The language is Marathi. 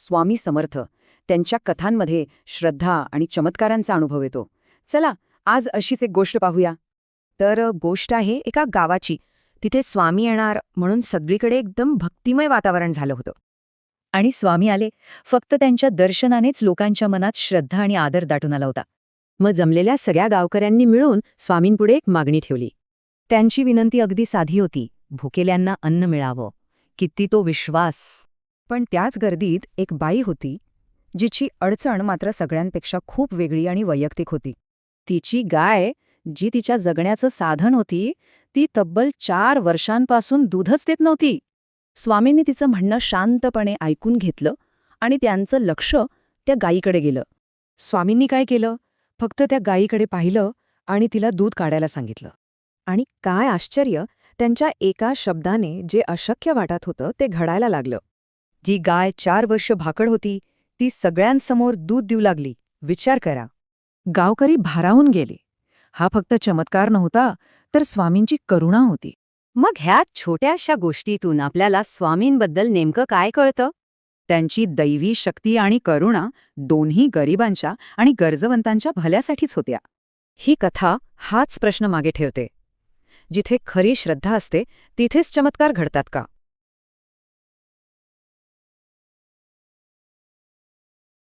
स्वामी समर्थ. त्यांच्या कथांमध्ये श्रद्धा आणि चमत्कारांचा अनुभव येतो. चला आज अशीच एक गोष्ट पाहूया. तर गोष्ट आहे एका गावाची. तिथे स्वामी येणार म्हणून सगळीकडे एकदम भक्तिमय वातावरण झालं होतं. आणि स्वामी आले. फक्त त्यांच्या दर्शनानेच लोकांच्या मनात श्रद्धा आणि आदर दाटून आला होता. मग जमलेल्या सगळ्या गावकऱ्यांनी मिळून स्वामींपुढे एक मागणी ठेवली. त्यांची विनंती अगदी साधी होती. भुकेल्यांना अन्न मिळावं. किती तो विश्वास! पण त्याच गर्दीत एक बाई होती, जिची अडचण मात्र सगळ्यांपेक्षा खूप वेगळी आणि वैयक्तिक होती. तिची गाय, जी तिच्या जगण्याचं साधन होती, ती तब्बल 4 वर्षांपासून दूधच देत नव्हती. स्वामींनी तिचं म्हणणं शांतपणे ऐकून घेतलं आणि त्यांचं लक्ष त्या गायीकडे गेलं. स्वामींनी काय केलं? फक्त त्या गायीकडे पाहिलं आणि तिला दूध काढायला सांगितलं. आणि काय आश्चर्य, त्यांच्या एका शब्दाने जे अशक्य वाटत होतं ते घडायला लागलं. जी गाय 4 वर्ष भाकड होती, ती सगळ्यांसमोर दूध देऊ लागली. विचार करा. गावकरी भारावून गेले. हा फक्त चमत्कार नव्हता, तर स्वामींची करुणा होती. मग ह्या छोट्याशा गोष्टीतून आपल्याला स्वामींबद्दल नेमकं काय कळतं? त्यांची दैवी शक्ती आणि करुणा दोन्ही गरिबांच्या आणि गरजवंतांच्या भल्यासाठीच होत्या. ही कथा हाच प्रश्न मागे ठेवते. जिथे खरी श्रद्धा असते तिथेच चमत्कार घडतात का?